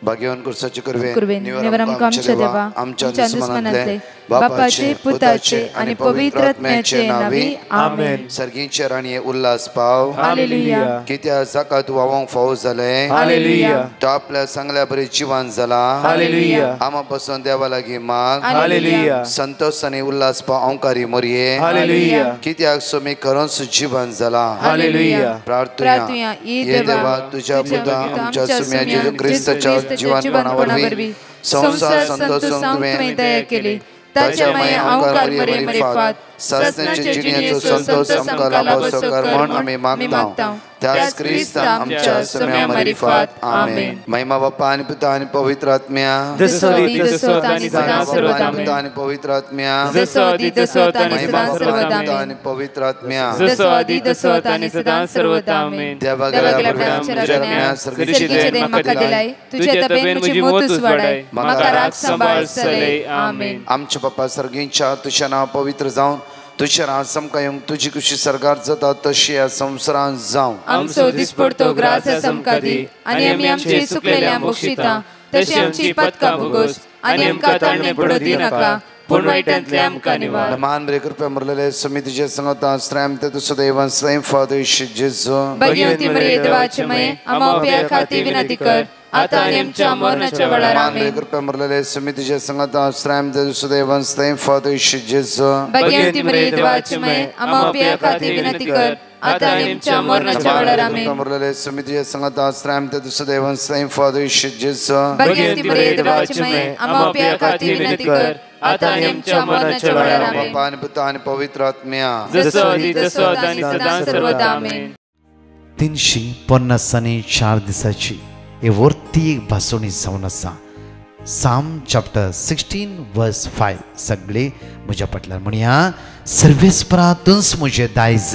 भाग्यवान कुर्साचे कुर्वेन निवरम आमच्या देवा आमच्या दुश्मनांतले बापाचे पुताचे आणि पवित्र आत्म्याचे नावी आमेन. सर्गींचे राणी उल्हास पाव हालेलुया. कित्या जाका तू वावंक फावो जाले हालेलुया. तो आपल्या चांगल्या बरी जिवान जाला हालेलुया. आमा पासून देवा लागीं माग हालेलुया. संतोष आणि उल्हास पाव अंकारी मोरये हालेलुया. कित्याक सोमी करोंस जिवान जाला हालेलुया. प्रार्थना ये देवा तुझ्या पुता आमच्या सुम्या जेजू ख्रिस्ताच्या जीवनपणावरवी संसार संतोषांक तुवें दया केली. ताच्या माया अंकार मरे मरे फात सासण्याच्या जिण्याचो संतोष आमकां लाभो कर म्हण आमी मागता. त्याच ख्रिस्त आमच्या सुम्या मरिफात आमेन. महिमा बाप्पा आणि पिता आणि पवित्र आत्म्या जसो आणि सदा सर्वदा पिता आणि पवित्र आत्म्या जसो आणि सदा सर्वदा आणि पवित्र आत्म्या जसो आणि सदा सर्वदा आमेन. देवागला प्रार्थना सर्गीचे देन म्हाका दिलाय तुझे तबेन म्हजी मोतूस वाडाय म्हाका राख सांभाळ सलय आमेन. आमच्या बाप्पा सर्गींच्या तुझे नाव पवित्र जावन तुझे नाव समका येवंक तुझी खुशी सरकार जाता तशी ह्या संवसारांत जावं. आमचो दिसपडतो ग्रास समका दी आनी आमी आमची सुकलेल्या बक्षिता तशी आमची पदकां भोगोस आनी आमकां ताणणे पडू दी नाका पूण वायटांतले आमकां निवार. मान बरे कृपया मुरलेले समितीचे संगता श्रम ते तुझं देवान स्वयं फादर जेजू भगवती मरिये देवाचे मये आमा उपया खाती विनंती कर आता आणि आमच्या मरणाच्या वेळार आमेन. कृपया मुरलेले समितीचे संगता श्रम ते तुझं देवान स्वयं फादर जेजू भगवती मरिये देवाचे मये आमा उपया खाती विनंती कर आता आणि आमच्या मरणाच्या वेळार आमेन. मुरलेले समितीचे संगता श्रम ते तुझं देवान स्वयं फादर जेजू भगवती मरिये देवाचे मये आमा उपया खाती विनंती कर आता आणि आमच्या मरणाच्या वेळार आमेन. बाप्पा आणि पिता आणि पवित्र आत्म्या जसो आणि सदा सर्वदा आमेन. 354 दिसाची हे वर्ती एक भासोणी जावन आसा. साम चॅप्टर 16 वर्स 5 सगळे म्हज्या फाटल्यान म्हणया सर्वेस्परातूंच म्हजें दायज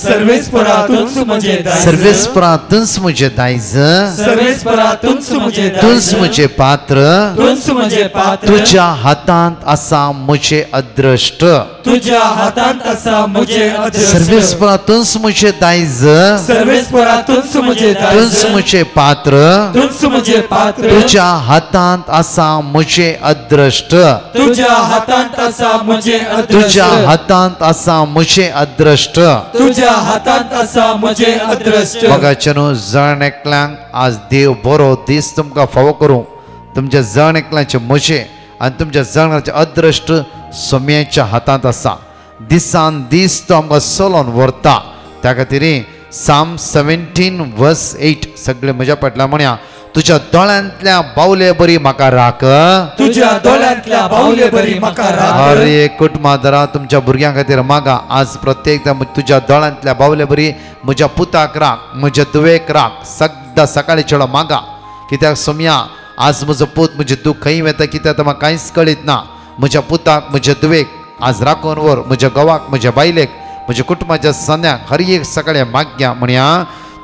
सर्वेस्परातूंच म्हजें दायज सर्वेस्परातूंच म्हजें दायज सर्वेस्परातूंच म्हजें दायज तुंच म्हजें पात्र तुंच म्हजें पात्र तुज्या हातांत आसा म्हजें अदृश्ट तुज्या हातांत आसा म्हजें अदृश्ट सर्वेस्परातूंच म्हजें दायज सर्वेस्परातूंच म्हजें दायज तुंच म्हजें पात्र तुंच म्हजें पात्र तुज्या हातांत आसा म्हजें अदृश्ट तुज्या हातांत आसा म्हजें अदृश्ट तुज्या हातांत आसा म्हजें अदृश्ट तुज्या हातांत आसा म्हजें अदृश्ट. बघाचेनो जण एकल्यांक आज देव बरो दीस तुमकां फावो करूं. तुमच्या जण एकल्यांचे म्हजें आनी तुमच्या जणांचे अदृश्ट सोम्याच्या हातांत आसा. दिसान दीस तो आमकां चलोवन व्हरता. त्या खातीर साम 17 वर्स 8 सगळे म्हज्या फाटल्यान म्हणया तुज्या दोळ्यांतल्या बावले बरी म्हाका राख तुज्या दोळ्यांतल्या बावले बरी म्हाका राख. हर एक कुटुंबादारा तुमच्या भुरग्यां खातीर मागा आज प्रत्येकदा तुज्या दोळ्यांतल्या बावले बरी म्हज्या पुताक राख म्हज्या दुवेक राख सद्दां सकाळी चेडो मागा. कित्याक सोम्या आज म्हजो पूत म्हजें दूख खंय वेता कित्याक म्हाका कांयच कळीत ना. म्हज्या पुताक म्हज्या दुवेक आज राखून व्हर म्हज्या घोवाक म्हज्या बायलेक म्हज्या कुटुंबाच्या सन्याक हर एक सकाळी मागया म्हणया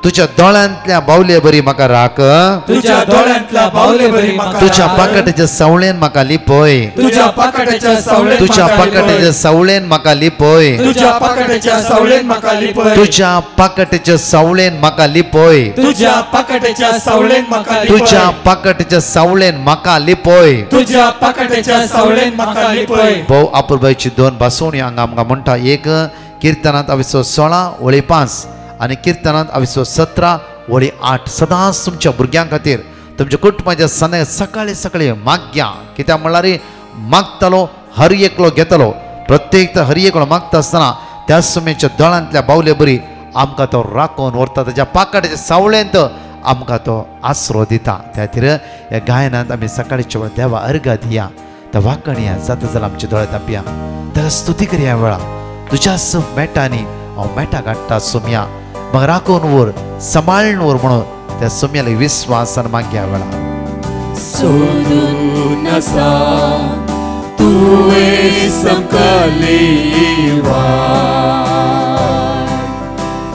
तुज्या दोळ्यांतल्या बावले बरी म्हाका राख तुज्या दोळ्यांतल्या बावले बरी म्हाका तुज्या पाकटाच्या सावळेन म्हाका लिपय तुज्या पाकटाच्या सावळेन तुज्या पाकटाच्या सावळेन म्हाका लिपय तुज्या पाकटाच्या सावळेन म्हाका लिपय तुज्या पाकटाच्या सावळेन म्हाका लिपय तुज्या पाकटाच्या सावळेन म्हाका लिपय तुज्या पाकटाच्या सावळेन म्हाका लिपय तुज्या पाकटाच्या सावळेन म्हाका लिपय. भोव आपुरबायची दोन भासोवणी हांगा आमकां म्हणटा. एक किर्तनांत 16 वळी 5 आनी किर्तनांत 17 वळी 8 सदांच तुमच्या भुरग्यां खातीर तुमच्या कुटुंबाच्या सन्या सकाळी सकाळी मागया. कित्याक म्हणल्यार मागतलो हर एकलो घेतलो. प्रत्येक हर एकलो मागता आसतना त्या सुमेच्या दोळ्यांतल्या बावले बरी आमकां तो राखून व्हरता. ताच्या पाकटाच्या सावळेंत आमकां तो आसरो दिता. त्या खातीर ह्या गायनांत आमी सकाळीच्या वेळार देवा अर्घ दिया. त्या वाकणया जाता जाल्यार आमचे दोळे धांपया. ताका स्तुती करया वेळा तुज्याच मेटांनी हांव मेटा काडटा सोम्या म्हाका राखून व्हर सांबाळून व्हर म्हणून त्या सोम्याला विश्वासान मागया वेळा. सोदून आसा तुवें संकली वाट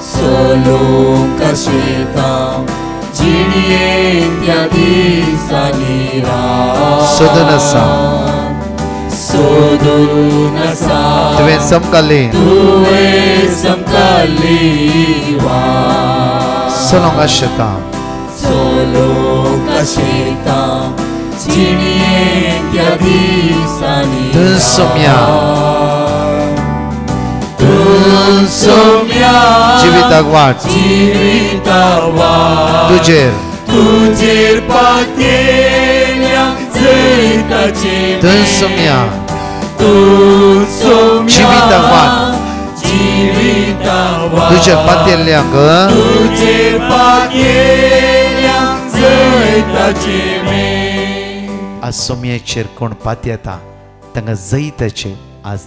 सोलूंक शेतां जिणयेन त्या दिसांनी रात सोदून आसा सोदून आसा तुवें समकाली वाट सोलोंक शेतां शेतां जिणिये त्या दिसांनी तूं सोम्या तूं सोम्या जिविताक वाट जिविताक वाट तुजेर पातयेल्या जैताचे तूं सोम्या तूं सोम्या जिविताक वाट जिविताक वाट तुजेर पातयेल्ल्यांक तुजेर पातयेल्या जैताचे आज सोम्याचेर कोण पातयेता तांकां जैताचे आज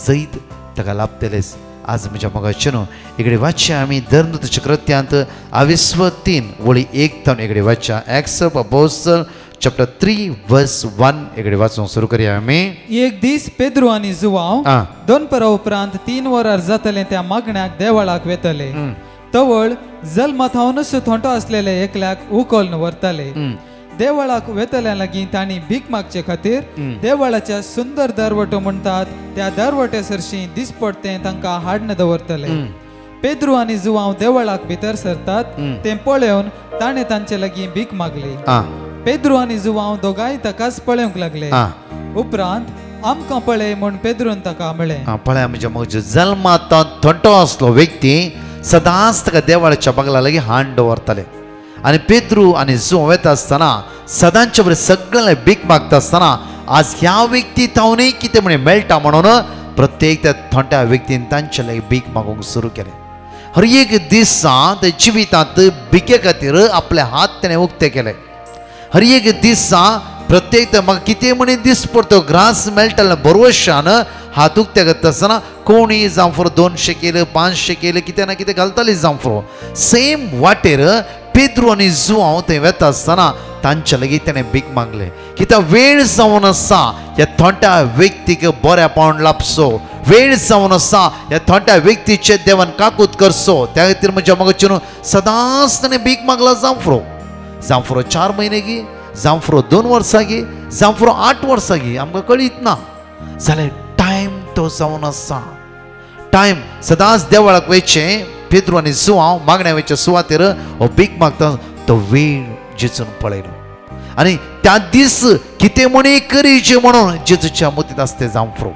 जैत ताका लाभतलेच आज म्हज्या मोगाचे न्हू इकडे वाचया आमी धर्मदूताच्या कृत्यांत 23 वळी 1 तावन इकडे वाचया एक्ट्स ऑफ अपोस्टल चॅप्टर 3 वर्स 1 इकडे वाचूंक सुरू करया आमी एक दीस पेद्रू आनी जुवांव दनपरा उपरांत 3 वरां जातले त्या मागण्याक देवळाक वेतले तवळ जल्माथावनूच थोंटो आसलेले एकल्याक उखोलन व्हरताले देवळाक वेतल्या लागीं तांणी भीक मागचे खातीर देवळाच्या सुंदर दरवटो म्हणटात त्या दरवटे सरशी दिसपडते तांकां हाडून दवरतले पेद्रू आनी जुवांव देवळाक भितर सरतात ते पळोवन ताणें तांचे लागीं भीक मागली पेद्रू आनी जुवांव दोगांय ताकाच पळोवंक लागले उपरांत आमकां पळय म्हूण पेद्रून ताका म्हळें पळय म्हणजे म्हज्या जल्मांत थोंटो आसलो व्यक्ती सदांच ताका देवळाच्या बागला लागीं हाड दवरताले आनी पेद्रू आनी जुवांव येता आसतना सदांचे बरें सगळे भीक मागता आसतना आज ह्या व्यक्ती तावनय कितें म्हणे मेळटा म्हणून प्रत्येक त्या थोंट्या व्यक्तीन तांचे लागीं भीक मागूंक सुरू केलें हर एक दिसा ते जिवितांत भिके खातीर आपले हात ताणें उक्ते केले हर एक दिसा प्रत्येक म्हाका कितें म्हणी दीस पडतो ग्रास मेळटले बरोवशान हात उक्ते करता आसतना कोणी जांफर 200 केलं 500 केलं कितें ना कितें घालताली जांफरो सेम वाटेर पेद्रू आनी जुवांव थंय वेता आसतना तांचे लागीं ताणें भीक मागलें कित्याक वेळ जावन आसा ह्या थोंट्या व्यक्तीक बऱ्यापण लाभचो वेळ जावन आसा ह्या थोंट्या व्यक्तीचे देवान काकूत करचो त्या खातीर म्हज्या मोगाचे न्हू सदांच ताणें भीक मागला जांफरो 4 म्हयने गी जांफरो 2 वर्सां गी जांफरो 8 वर्सां गी आमकां कळीत ना जाल्यार टायम तो जावन आसा टायम सदांच देवळाक वयचें पेद्रू आनी जुवांव मागण्या वयच्या सुवातेर हो भीक मागता तो वेळ जेजून पळयलो आनी त्या दीस कितें म्हणी करीचे म्हणून जेजूच्या मुतीत आसते जांफरो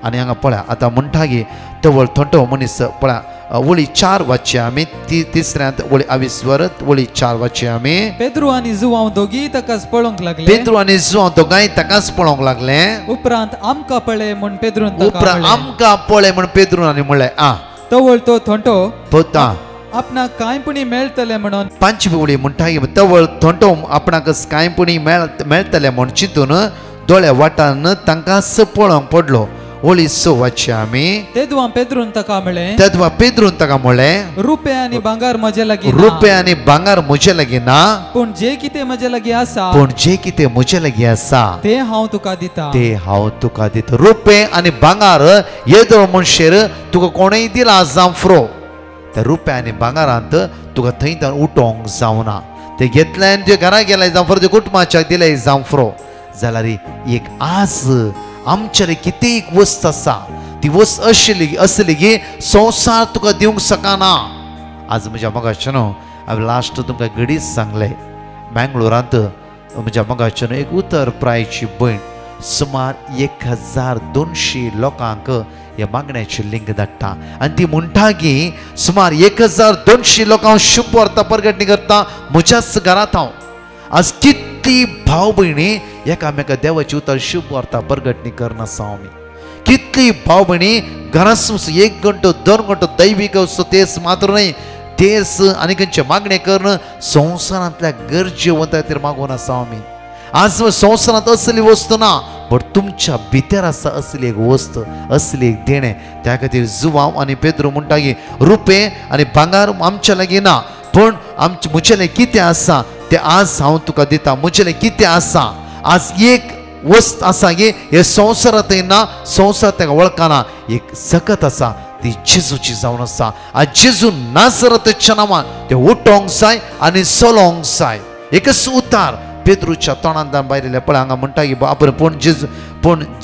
आनी हांगा पळया आतां म्हणटा गे तवळ थोंटो मनीस पळया वळी 4 वाचया आमी तिसऱ्यांत वळी 20 वळी 4 वाचया आमी पेद्रू आनी जुवांव दोगी ताकाच पळोवंक लागले पेद्रू आनी जुवांव दोगांय ताकाच पळोवंक लागले उपरांत आमकां पळय म्हूण पेद्रून उपरांत आमकां पळय म्हूण पेद्रून आनी म्हणलें तवळ तो थोंटो पोता आपणाक कांयपणी मेळटले म्हणून 5 वळी म्हणटा तवळ थोंटो आपणाक कांयपणी मेळटले म्हूण चिंतून दोळ्या वाटान तांकां पळोवंक पडलो वळी 6 वाचया आमी तेदवा पेद्रून ताका म्हळें तेदवा पेद्रून ताका म्हळें रुपे आनी भांगार म्हजे लागीं रुपे आनी भांगार म्हजे लागीं ना पूण जे कितें म्हजे लागीं आसा पूण जे कितें म्हजे लागीं आसा ते हांव तुका दिता ते हांव तुका दिता रुपे आनी भांगार येदो मनशेर तुका कोणेय दिला जांफरो त्या रुपे आनी भांगारांत तुका थंय उठोवंक जावना ते घेतले आनी तुजे घरा गेले जांफरो ते कुटुंबाच्याक दिले जांफरो जाल्यार एक आज आमचे कितें एक वस्त आसा ती वस्त असली की संवसार तुका दिवंक शकना आज म्हज्या मोगाचे न्हू हांवें लास्ट तुमकां घडीच सांगलें बँगलोरांत म्हज्या मोगाचे न्हू एक उतर प्रायची भयण सुमार 1200 लोकांक ह्या मागण्याची लिंक धाडटा आनी ती म्हणटा की सुमार 1200 लोकांक शुभ वार्ता परगटणी करता म्हज्याच घरांत हांव आज कितली भाव भयणी एकामेका देवाची उतर शुभ वार्ता परगटणी करना आसा आमी कितली भाव भयणी घरांत 1 घंटो 2 घंटो दैवीक तेच मात्र न्हय तेच आनी खंयचे मागणे करून संवसारांतल्या गरजेवंता खातीर मागून आसा आमी आज संवसारांत असली वस्त ना बट तुमच्या भितर आसा असली एक वस्त असली एक देणे त्या खातीर जुवांव आनी पेद्रू म्हणटा की रुपे आनी भांगार आमच्या लागीं ना पण म्हजे लागीं कितें आसा ते आज हांव तुका दिता म्हजे लागीं कितें आसा आज एक वस्त आसा की हे संवसारांत ना संवसार ताका वळखना एक सकत आसा ती जेजूची जावन आसा आज जेजू नासरताच्या नांवान ते उठोवंक जाय आनी चलोवंक जाय एकच उतार पेद्रूच्या तोंडांतल्यान भायर पळय हांगा म्हणटा की बापूर पूण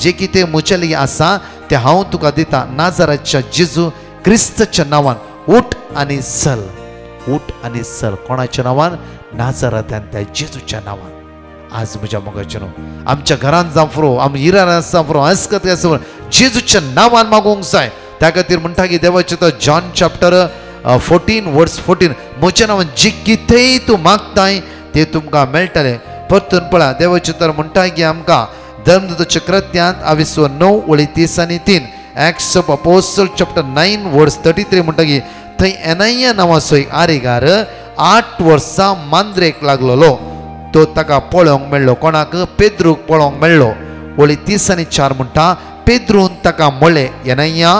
जे कितें म्हजे लागीं आसा ते हांव तुका दिता नाजराच्या जेजू क्रिस्ताच्या नांवान उठ आनी चल कोणाच्या नांवान नाजरांतल्या जेजूच्या नांवान आज म्हज्या मोगाचें आमच्या घरांत जावं फुरो आमी इरारांत जावं फुरो हसकत जेजूच्या नांवान मागूंक जाय. त्या खातीर म्हणटा की देवाचे तो जॉन चॅप्टर 14 वर्स 14 म्हज्या नांवान जी कितेंय तूं मागताय ते तुमकां मेळटलें. परतून पळा देवाचे तर म्हणटा की आमकां धर्मदूताच्या कृत्यांत 29:30 Acts of Apostles chapter 9 verse 33 म्हणटा की थंय एनाया नांवाचो एक आरेगार 8 वर्सां मांद्रेक लागलेलो. तो ताका पळोवंक मेळ्ळो. कोणाक? पेद्रूक पळोवंक मेळ्ळो. 30:4 म्हणटा पेद्रून ताका म्हणलें एनाया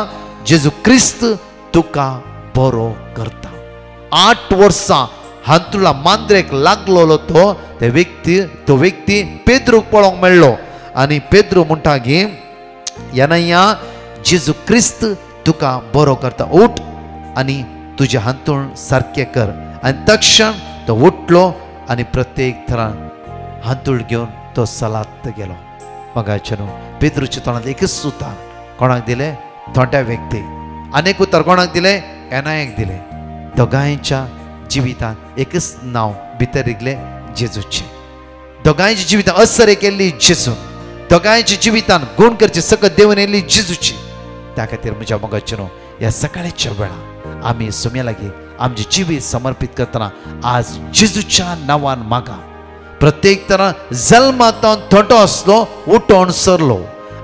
जेजू क्रिस्त तुका बरो करता. 8 वर्सां हांतुला मांद्रेक लागलेलो तो व्यक्ती पेद्रूक पळोवंक मेळ्ळो. आनी पेद्रू म्हणटा की एनाया जेजू क्रिस्त तुका बरो करता. उठ आनी तुजे हांतूळ सारकें कर. आनी तक्षण तो उठलो आनी प्रत्येक थरान हांतूळ घेवन तो सलात गेलो. मगाचे न्हू पेद्रूच्या तोंडांत एकच उतार कोणाक दिलें? थोड्या व्यक्तीक. आनीक उतार कोणाक दिलें? एनायाक दिलें. दोगांयच्या जिवितांत एकच नांव भितर रिगलें जेजूचें. दोगांयच्या जिवितांत असर केल्ली जेजू. दोगांयच्या जिवितांत गुण करचे सकत देवन येयल्ली जेजूची. त्या खातीर म्हज्या मोगाचे न्हू ह्या सकाळच्या वेळा आमी सुम्या लागीं आमचे जिवीत समर्पीत करतना आज जेजूच्या नांवान मागा. प्रत्येक तरां जल्मांतल्यान थोटो आसलो उठोन सरलो.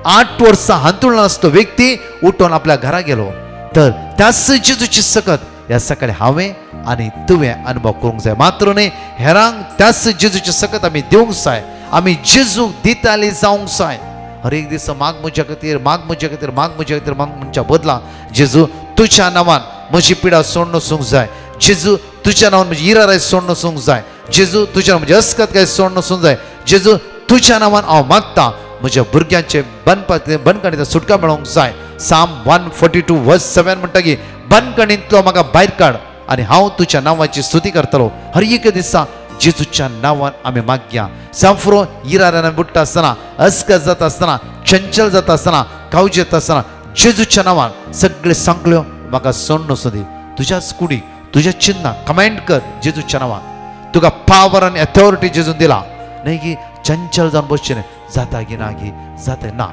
8 वर्सां हांतुळ नासलो व्यक्ती उठोन आपल्या घरा गेलो. तर त्याच जेजूची सकत ह्या सकाळी हांवें आनी तुवें अनुभव करूंक जाय. मात्र न्ही हेरांक त्याच जेजूची सकत आमी दिवंक जाय. आमी जेजूक दिताली जावंक जाय. हर एक दिसा माग म्हज्या खातीर माग म्हज्या खातीर माग म्हज्या खातीर माग म्हणच्या बदला जेजू तुज्या नांवान म्हजी पिडा सोडून वचूंक जाय. जेजू तुज्या नांवान म्हजी इराराय सोडून वचूंक जाय. जेजू तुज्या म्हजी अस्कतकाय सोडून वचूंक जाय. जेजू तुज्या नांवान हांव मागता म्हज्या भुरग्यांचे बंदखणींतल्यान सुटका मेळोवंक जाय. साम 142 वर्स 7 म्हणटा की बंदखणींतलो म्हाका भायर काड आनी हांव तुज्या नांवाची स्तुती करतलो. हर एक दिसा जेजूच्या नांवान आमी मागया. सांफरो इरारान बुडटा आसतना अस्कत जाता आसतना चंचल जाता आसतना कावज येता आसतना जेजूच्या नांवान सगळे सांकल्यो म्हाका सोडून वचूं दी. तुज्याच कुडीक तुज्या चिन्ना कमेंट कर जेजूच्या नांवान. तुका पावर आनी अथॉरिटी जेजून दिला. न्हय की चंचल जावन बसचें जाता की ना गी जाता ना.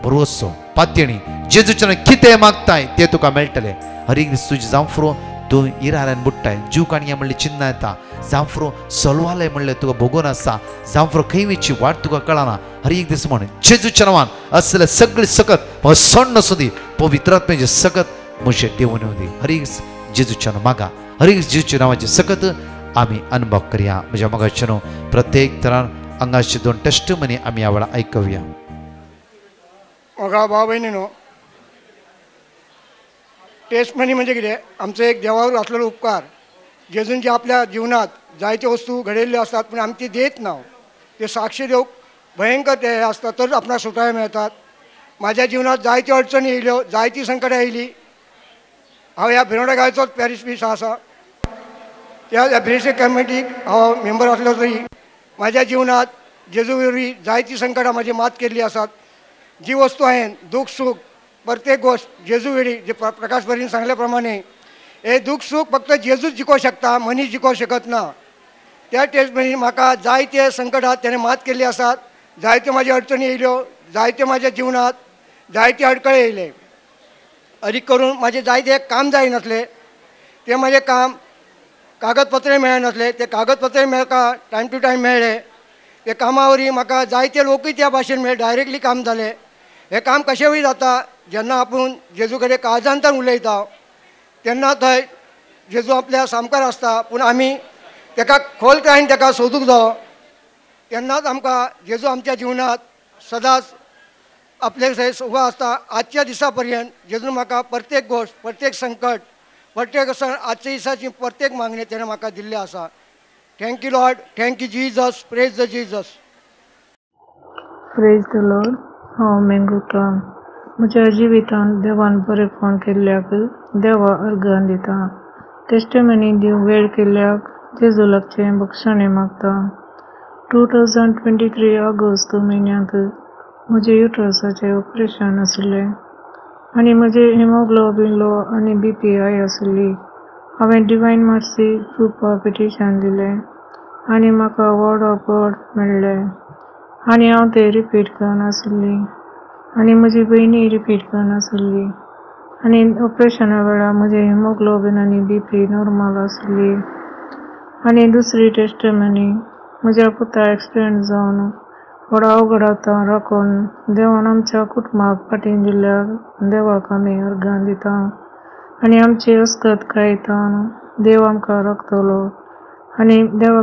बरोवचो पातयणी जेजूच्या नांवान कितें मागताय तें तुका मेळटलें. हर एक दीस तुजें जावं तूं इरारान बुडटाय जीव काणया म्हणलें चिन्ना येता. जावं सोलवालय म्हणलें तुका भोगून आसा. जावं खंय वयची वाट तुका कळना. हर एक दीस म्हण जेजूच्या नांवान असले सगळी सकत म्हाका सोडून वचूं दी. पवित्र आत्म्याची सकत म्हजे देवून येवं दी. हर एक जेजूच्या मागा. हर एक जेजूच्या नांवाची सकत आमी अनुभव करया. म्हज्या मोगाचे न्हू प्रत्येक तरान हांगाचे 2 टेस्टमनी आमी ह्या वेळा आयकुया. मोगा भाव भयणीनो टेस्टमनी म्हणजे कितें? आमचो एक देवावर असलेलो उपकार. जेजून जे आपल्या जीवनात जायत्यो वस्तू घडयल्ल्यो असतात पूण आमी ती देत ना. ते साक्षी देवक भयंकर ते हे असतात तर आपणाक सुटाय मेळतात. माझ्या जीवनात जायत्यो अडचणी येयल्यो जायती संकटां येयली. हांव ह्या भिरोडा गांवचोच पॅरिश बीश आसा. त्या ब्रेसिक कमिटीक हांव मेंबर आसलो तरी माझ्या जीवनात जेजू वरवीं जायती संकटां म्हाजी मात केल्ली आसात. जी वस्तू हांवें दूख सूख प्रत्येक गोष्ट जेजू वेळी जे प्रकाश भरीन सांगल्या प्रमाणे हे दूख सूख फक्त जेजूच जिखो शकता मनीस जिखो शकत ना. त्या टेस्टमनी म्हाका जायते संकटात तेणें मात केल्ली आसात. जायत्यो म्हाज्यो अडचणी येयल्यो जायत्यो म्हाज्या जीवनात जायते अडकळे येयले. अदीक करून म्हाजें जायतें काम जायनासलें. तें म्हाजें काम कागदपत्र मेळनासले. ते कागदपत्र म्हाका टायम टू टायम मेळ्ळे. ते कामा वरवीं म्हाका जायते लोकूय त्या भाशेन मेळ्ळे. डायरेक्टली काम जालें. हें काम कशें वय जाता जेन्ना आपूण जेजू कडेन काळजांतल्यान उलयता तेन्ना थंय जेजू आपल्या सामकार आसता. पूण आमी ताका खोलकायेन ताका सोदूंक जायो. तेन्नाच आमकां जेजू आमच्या जिवनात सदांच आपले थंय उबो आसता. आजच्या दिसा पर्यंत जेजून म्हाका प्रत्येक गोश्ट प्रत्येक संकट प्रत्येक आजच्या दिसाची प्रत्येक मागणी तेणें म्हाका दिल्ली आसा. Thank you Lord. Thank you Jesus. Praise the Jesus. Praise the Lord. हांव मेंगुका म्हज्या जिवितांत देवान बरेंपण केल्ल्याक देवा अर्गां दिता. टेस्टमनी दिवंक वेळ केल्ल्याक जेजू लागचें बक्षणे मागता. 2023 ऑगस्ट म्हयन्यांत म्हजें युट्रसाचें ऑपरेशन आशिल्लें आनी म्हजें हिमोग्लोबिन लो आनी BP हाय आशिल्ली. हांवें डिवायन मर्सी ग्रुपा पिटिशन दिलें. आनी म्हाका वर्ड ऑफ गॉड मेळ्ळें आनी हांव तें रिपीट करनासली आनी म्हजी भयणी रिपीट करनासली आनी ऑपरेशना वेळार म्हजें हिमोग्लोबीन आनी BP नॉर्मल आसली. आनी दुसरी टेस्टमनी म्हज्या पुता एक्सिडेंट जावन व्हडा अवघडांत राखून देवान आमच्या कुटुंबाक फाटीं दिल्ल्याक देवाक आमी अर्गां दिता आनी आमची अस्कत कायतान देव आमकां राखतलो आनी देवा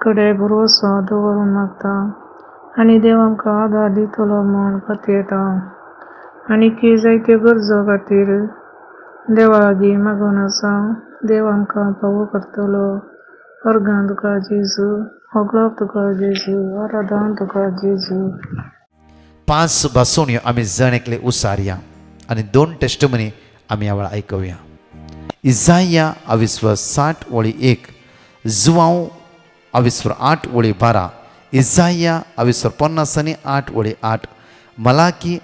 कडेन भरवंसो दवरून मागता आनी देव आमकां आदार दितलो म्हूण खात्येता आनी की जायत्यो गरजो खातीर देवा लागीं मागून आसा. देव आमकां फावो करतलो. अर्गां तुका जेजू, होगलाप तुका जेजू, आराधन तुका जेजू. 5 बासोणयो आमी जण एकले उसारया आनी 2 टेस्टमनी आमी ह्या वेळा आयकूया. इसाया 60 वळी 1, जुवांव 8 वळी 12, इसाया 50 8 वळी 8, मलाकी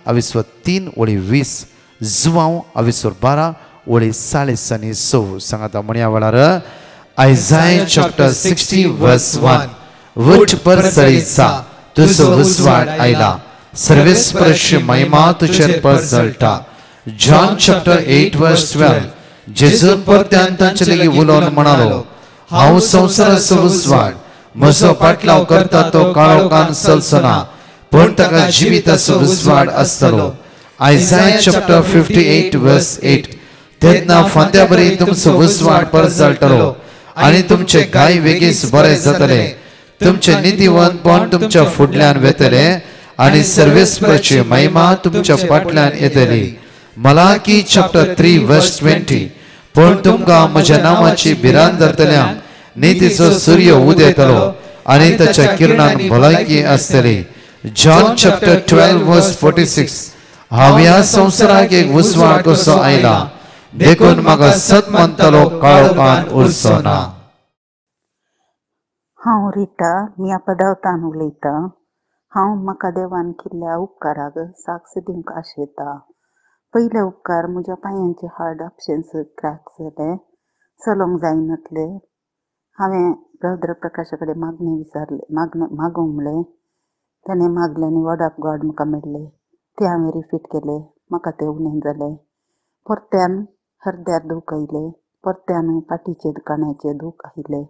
3 वळी 20, जुवांव 12 वळी 40 सांगाता म्हण ह्या वेळार Isaiah chapter 60 verse 1. वट परसळीचा तुजो उजवाड आयला, सर्वेस्पराची महिमा तुजेर परसळटा. John chapter 8 verse 12. जेजू परत्यान तांचे लागीं उलोवन म्हणालो, हांव संवसाराचो उजवाड, म्हजो पाटलाव करता तो काळोखान चलचना, पूण ताका जिविताचो उजवाड आसतलो. Isaiah chapter 58 verse 8. तेन्ना फांत्या बरी तुमचो उजवाड परसळटलो आनी तुमचे गाय वेगीस बरे जातले. तुमचे नितीवंतपण तुमच्या फुडल्यान वेतले आनी सर्वेस्पराची महिमा तुमच्या फाटल्यान येतली. Malachi chapter 3 verse 20. पूण तुमकां म्हज्या नांवाची भिरांत धरतल्यांक नितीचो सूर्य उदेतलो आनी ताच्या किरणान भलायकी आसतली. John chapter 12 verse 46. हांव ह्या संवसाराक एक उजवाड कसो आयला, देखून म्हाका सत म्हणटलो काळोखान उरचो ना. हांव रिटा मियापदावतान उलयतां. हांव म्हाका देवान केल्ल्या उपकाराक साक्ष दिवंक आशेता. पयले उपकार म्हज्या पांयांचे हाड आपशेंच क्रॅक जाले, चलोंक जायनासले. हांवें ब्रदर प्रकाशा कडेन मागूंक म्हणलें. ताणें मागलें आनी वर्ड ऑफ गॉड म्हाका मेळ्ळें. ते हांवें रिपीट केले. म्हाका तें उणें जालें. परत्यान हृदयार दूख आयलें. परत्यान पाटीचे दुकानाचे दूख आयलें.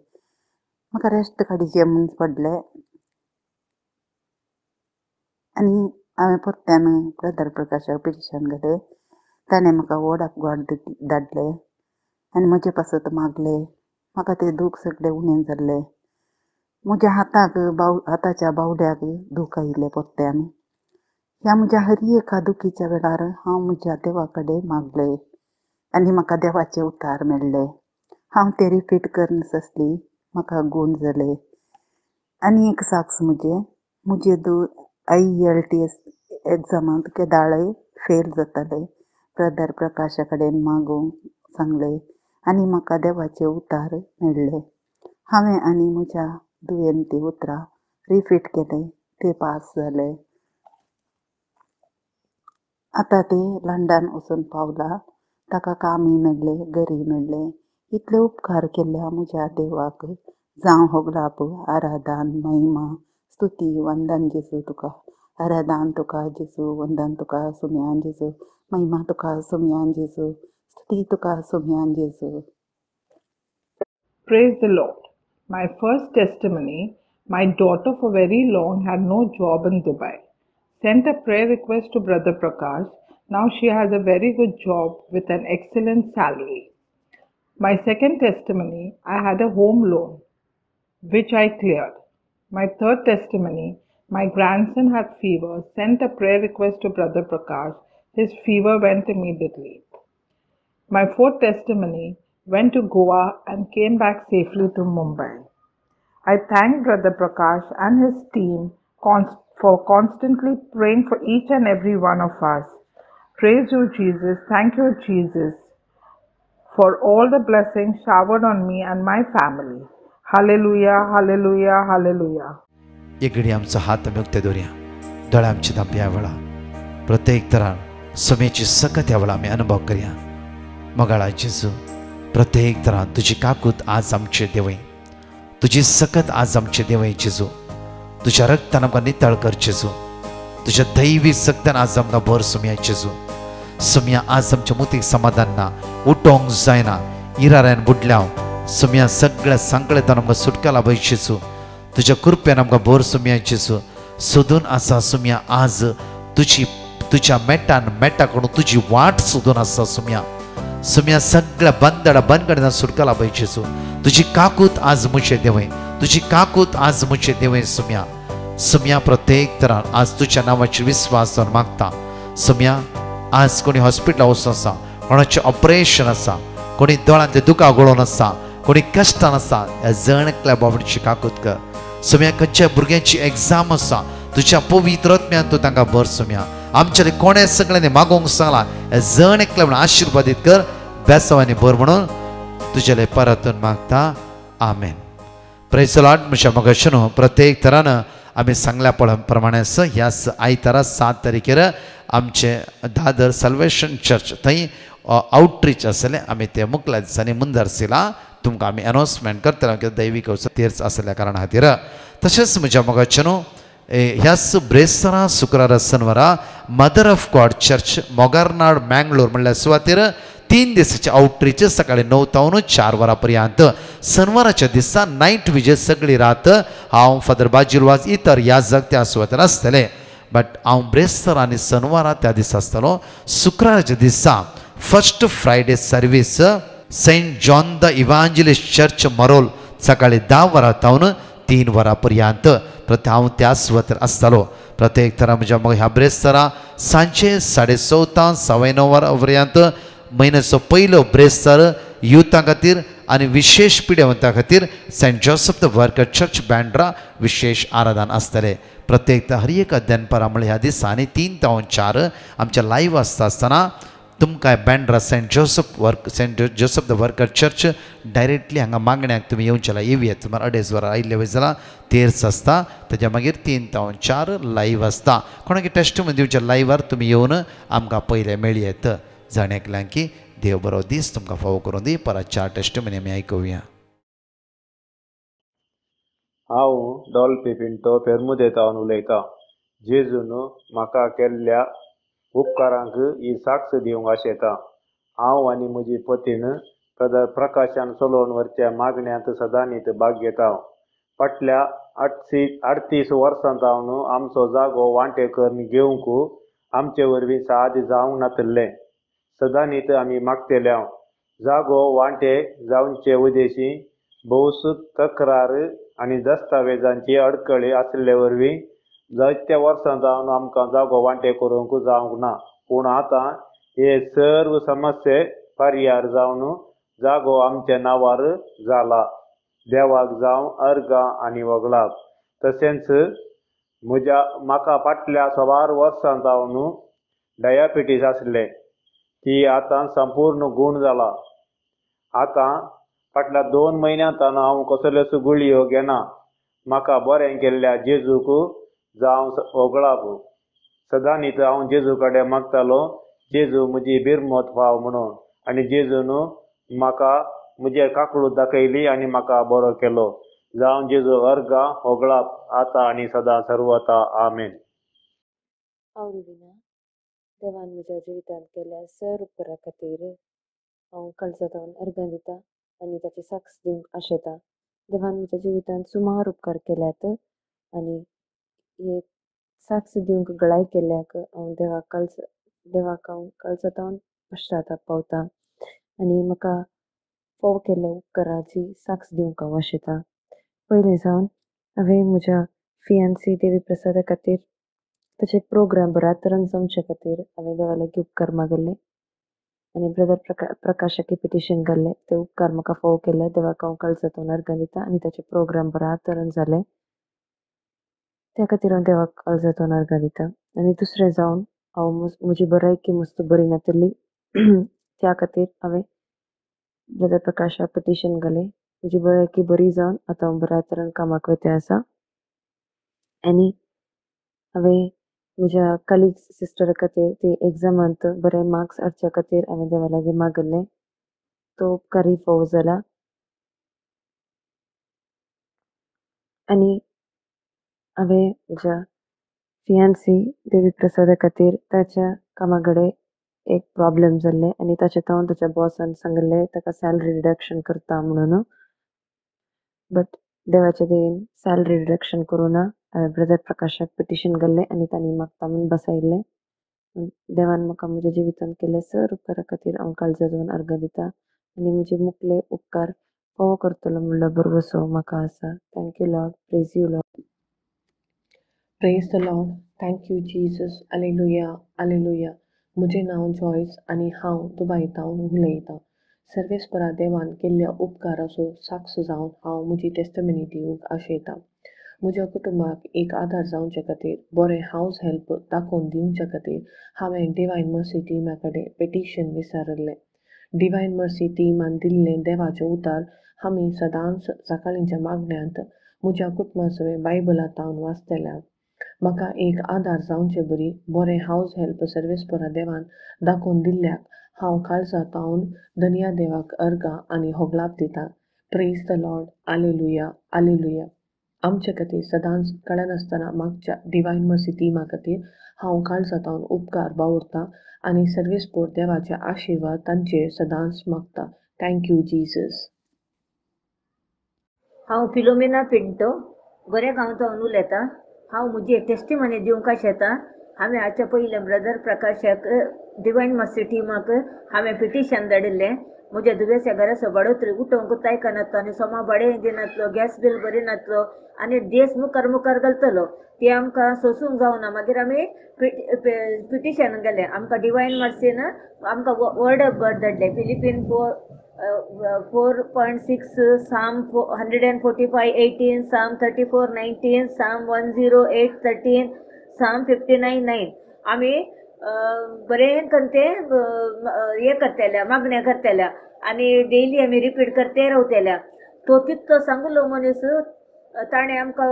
म्हाका रेस्ट काडीचें म्हूण पडलें आनी हांवें परत्यान ब्रदर प्रकाशाक पिटिशन घालें. ताणें म्हाका वर्ड ऑफ गॉड धाडलें आनी म्हजे पासत मागलें. म्हाका तें दूख सगळें उणें जाल्लें. म्हज्या हाताच्या बावड्याक दूख आयिल्लें परत्यान. ह्या म्हज्या हर एका दुखीच्या वेळार हांव म्हज्या देवा कडेन मागलें आनी म्हाका देवाचे उतार मेळ्ळे. हांव ते रिपीट करनासली. म्हाका गूण जाले. आनी एक साक्ष म्हजे IELTS एग्जामांत केदाळे फेल जाताले. ब्रदर प्रकाशा कडेन मागूंक सांगलें आनी म्हाका देवाचे उतार मेळ्ळे. हांवें आनी म्हज्या दुयेंती उतरां रिपीट केलें. ते पास जाले. आतां ते लंडन वचून पावला. ताका कामय मेळ्ळें, घरय मेळ्ळें. इतले उपकार केल्ल्या म्हज्या देवाक जावं होगलाप, आराधन, महिमा, स्तुती, वंदन जेजू तुका. आराधन तुका जेजू, वंदन तुका सुमयान जेजू, महिमा तुका सुमयान जेजू, स्तुती तुका सुमयान जेजू. Praise the Lord. My first testimony, my daughter for very long had no job in Dubai. Sent a prayer request to Brother Prakash. Now she has a very good job with an excellent salary. My second testimony, I had a home loan, which I cleared. My third testimony, my grandson had fever. Sent a prayer request to Brother Prakash. His fever went immediately. My fourth testimony, went to Goa and came back safely to Mumbai. I thank Brother Prakash and his team for constantly praying for each and every one of us. Praise you, Jesus. Thank you, Jesus, for all the blessings showered on me and my family. Hallelujah, hallelujah, hallelujah. एक घडी आमचो हात आमी उक्ते दवरया. दोळे आमचे धांपया ह्या वेळा. प्रत्येक तरान समेची सकत ह्या वेळा आमी अनुभव करया. मोगाळा जेजू, प्रत्येक तरान तुजी काकूत आज आमचे देवय. तुझी सकत आज आमचे देवय जेजू तुझ्या रक्तान आमकां नितळ कर जेजू तुझ्या दैवी सक्तान आज आमकां भर सुमया जेजू सुमया आज आमच्या मुतीक समाधान ना उठोंक जायना इराऱ्यान बुडल्या सुमया सगळ्या सांकळेतान आमकां सुटका लाभय जेजू तुझ्या कृपेन आमकां भर सुमया जेजू सोदून आसा सुमया आज तुझ्या मेटाकडून तुझी वाट सोदून आसा सुमया सगळ्या बंदकडेन सुटका लाभय जेजू तुझी काकूत आज मुझे देवय तुझी काकूत आज मुझे देवय सुमया प्रत्येक तरान आज तुझ्या नावाचेर विश्वास दवरून मागता सुमया आज कोणी हॉस्पिटलां वचून आसा कोणाचें ऑपरेशन आसा कोणी दोळांतले दुकां गळोवन आसा कोणी कश्टान आसा ह्या जणकल्या बाबडीची काकूत कर सुमया खंयच्या भुरग्यांची एग्जाम आसा तुझ्या पवित्र आत्म्यान तूं तांकां भर सुमया आमच्या कोणे सगळ्यांनी मागोवंक सांगला ह्या जणकल्या म्हणून आशिर्वादीत कर बेसवानी भर म्हणून तुझे परतून मागता आमेन प्रेज द लॉर्ड म्हज्या मोगाचें प्रत्येक तरान आमी सांगल्या प्रमाणे ह्या आयतारा 7 तारखेर आमचे दादर सल्वेशन चर्च थंय आउटरीच आसलें आमी ते मुखल्या दिसांनी मुंदरसिला तुमकां आमी अनाउन्समेंट करतले कित्याक दैवीक तीर्थ आसल्या कारणा खातीर तशेंच म्हज्या मोगाचें ह्याच ब्रेस्तारा शुक्रारा शनिवारा Mother of God Church Mogarnad Mangalore म्हणल्यार सुवातेर 3 दिसाचे आउटरीच सकाळी 9 तावन 4 वरां पर्यंत शनिवाराच्या दिसा नायट विजय सगळी रात हांव फादर बाजीलवाज इतर याजक त्या सुवातेर आसतले बट हांव ब्रेस्तार आनी शनिवारा त्या दिसा आसतलो शुक्राराच्या दिसा first Friday service Saint John the Evangelist Church Marol सकाळी 10 वरां तावन 3 वरां पर्यंत हांव त्या सुवातेर आसतलो प्रत्येक तरा म्हज्या मग ह्या ब्रेस्तारा सांजे 6:30 9:15 वरां पर्यंत म्हयन्याचो पयलो ब्रेस्तार युथा खातीर आनी विशेष पिड्यावंतां खातीर saint Joseph the worker church Bandra विशेष आराधन आसतले प्रत्येक हर एक दनपारां म्हळ्यार ह्या दिसांनी 3 तावन 4 आमच्या लायव्ह आसतना तुमकां Bandra saint Joseph the worker church directly हांगा मागण्याक तुमी येवचेला येवयात सुमार 2.5 वरां आयिल्ले वय जाल्यार तेर्स आसता तेज्या मागीर 3 तावन 4 लायव्ह आसता कोणाक टेस्टमनी दिवच्या लायव्हार तुमी येवन आमकां पयले मेळयेत जाण एकल्यां की देव बरो दीस तुमकां फावो करून दी परत 4 टेस्टमनी आमी आयकुया हांव डॉल्फी पिंटो पेरमुदेतावन उलयतां जेजून म्हाका केल्ल्या उपकारांक ही साक्ष दिवंक आशेतां हांव आनी म्हजी पतीन ब्रदर प्रकाशान चलोवन व्हरच्या मागण्यांत सदांच भाग घेता फाटल्या 38 वर्सां जावन आमचो जागो वांटेकर घेवंक आमचे वरवीं साद जावंक नासलें सदांच आमी मागतेल्या जागो वांटे जावचे उद्देशी भोस तक्रार आनी दस्तावेजांची अडखळी आसले वरवीं जायत्या वर्सां जावन आमकां जागो वांटे करूंक जावंक ना पूण आतां हे सर्व समस्ये पर्याय जावन जागो आमच्या नांवार जाला देवाक जावं अर्गां आनी वगलाक तशेंच म्हाका फाटल्या 16 वर्सां जावन डायबिटीस आसले ती आतां संपूर्ण गूण जाला आतां फाटल्या 2 म्हयन्यांतान हांव कसल्योच गुळयो घेना म्हाका बरें केल्ल्या जेजूक जावं वगळाक सदांच हांव जेजू कडेन मागतालो जेजू म्हजी बिरमत फाव म्हणून आनी जेजून म्हाका म्हजे काकूळ दाखयली आनी म्हाका बरो केलो जावं जेजू अर्गां वगळाक आतां आनी सदां सर्वता आमेन. हांव रुबिना देवान म्हज्या जिवितांत केल्ल्या सर उपकारा खातीर हांव काळजांतल्यान अर्गां दिता आनी ताची साक्ष दिवंक आशेता. देवान म्हज्या जिवितांत सुमार उपकार केल्यात आनी हे साक्ष दिवंक गळाय केल्ल्याक हांव देवाक हांव काळजांतल्यान पश्चाताप पावता आनी म्हाका फावो केल्ल्या उपकाराची साक्ष दिवंक हांव आशेता. पयलीं जावन हांवें म्हज्या फियांसी देवी प्रसादा खातीर ताचे प्रोग्राम बऱ्या तरेन जमचे खातीर हांवें देवा लागीं उपकार मागिल्ले आनी ब्रदर प्रकाशाक पिटिशन घाल्लें ते उपकार म्हाका फावो केले देवाक हांव काळजांतल्यान अर्गां दिता आनी ताचे प्रोग्राम बऱ्या तरेन जाले त्या खातीर हांव देवाक काळजांतल्यान अर्गां दिता. आनी दुसरें जावन हांव म्हजी भलायकी मस्त बरी नासली त्या खातीर हांवें ब्रदर प्रकाशाक पिटिशन घालें म्हजी भलायकी बरी जावन आतां हांव बऱ्या तरेन कामाक वेते आसा आनी हांवें म्हज्या कलिग्स सिस्टरा खातीर ती एग्जामांत बरे मार्क्स हाडच्या खातीर हांवें देवा लागीं मागिल्लें तो उपकारय फावो जाला. आनी हांवें म्हज्या फियांसी देवी प्रसादा खातीर ताच्या कामा कडेन एक प्रॉब्लेम जाल्ले आनी ताचे हांव ताच्या बॉसान सांगलें ताका सॅलरी रिडक्शन करता म्हणून. बट देवाच्या दयेन सॅलरी रिडक्शन करुना. हांवें ब्रदर प्रकाशाक पिटिशन घाल्लें आनी तांणी म्हाका म्हणून बसयल्लें. देवान म्हाका म्हज्या जिवितांत केले सर उपकारा खातीर हांव काळजा जावन अर्गां दिता आनी म्हजे मुखले उपकार फावो करतलो म्हणलो भरवसो म्हाका आसा. Thank you Lord. Praise you Lord. Praise the Lord. Thank you Jesus. Hallelujah hallelujah. म्हजें नांव जॉयस आनी हांव दुबयतावन उलयतां. सर्वेस्परा देवान केल्ल्या उपकाराचो साक्ष जावन हांव म्हजी टेस्टमनी दिवंक आशयतां. म्हज्या कुटुंबाक एक आदार जावचे खातीर बरें हावज हेल्प दाखोवन दिवचे खातीर हांवें डिवायन मर्सी टिमा कडेन पिटिशन विचारलें. डिवायन मर्सी टिमान दिल्लें देवाचें उतर आमी सदांच सकाळींच्या मागण्यांत म्हज्या कुटुंबासोय बायबलांतावन वाचतल्या. म्हाका एक आदार जावचे बरी बरें हावज हेल्प सर्वेस्परा देवान दाखोवन दिल्ल्याक हांव काळजांतावन धन्या देवाक अर्गां आनी होगलाप दितां. Praise the Lord. Hallelujah hallelujah. आमचे खातीर सदांच कळनासतना मागच्या डिवायन मर्सी टिमा खातीर हांव काळजांतावन उपकार बावुरतां आनी सर्वेस्पोर देवाचे आशिर्वाद तांचेर सदांच मागता. Thank you Jesus. हांव फिलोमिना पिंटो गोरेगांवच्यान उलयतां. हांव म्हजी टेस्टिमनी दिवंक आशेतां. हांवें हाच्या पयलें ब्रदर प्रकाशाक डिवायन मर्सी टिमाक हांवें पिटिशन धाडिल्लें. म्हज्या दुयेंसा घराचो बडोत्री उठोवंक तायका नासलो आनी सोमा बडें दिनासलो, गॅस बील बरी नासलो आनी देस मुखार मुखार घालतलो. ती आमकां सोसूंक जावना. मागीर आमी पिटिशन गेलें. आमकां डिवायन मर्सीन आमकां वर्ड ऑफ गॉड धाडलें. फिलिपीन 4:6, साम 145:18, साम 34:19, साम 108:13, साम 59:9. आमी बरें करून ते हे करतल्या, मागण्या करतल्या आनी डेली आमी रिपीट करते रावतल्या. तो तितलो सांगलो मनीस ताणें आमकां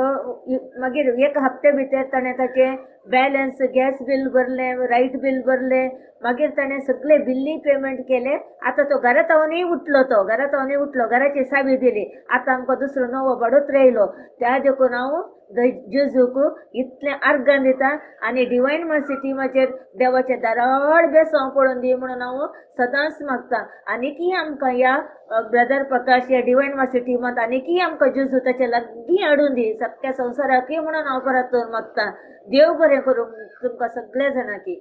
मागीर एक हप्ते भितर ताणें ताचें बॅलन्स, गॅस बील भरलें, लायट बील भरलें. मागीर ताणें सगळे बिल्ली पेमेंट केले. आतां तो घरांत आव्हानूय उठलो, घराची चावी दिली. आतां आमकां दुसरो नवो बडोत्री येयलो. त्या देखून हांव जेजूक इतलें अर्गां दितां आनी डिवायन मर्सी टिमाचेर देवाचें दाराळ बेसांव पडोवन दी म्हणून हांव सदांच मागतां. आनीकय आमकां ह्या ब्रदर प्रकाश ह्या डिवायन मर्सी टिमांत आनीकय आमकां जेजू ताचे लागीं हाडून दी सख्या संवसाराकय म्हणून हांव परत मागतां. देव बरें करूं तुमकां सगळ्या जाणांकी.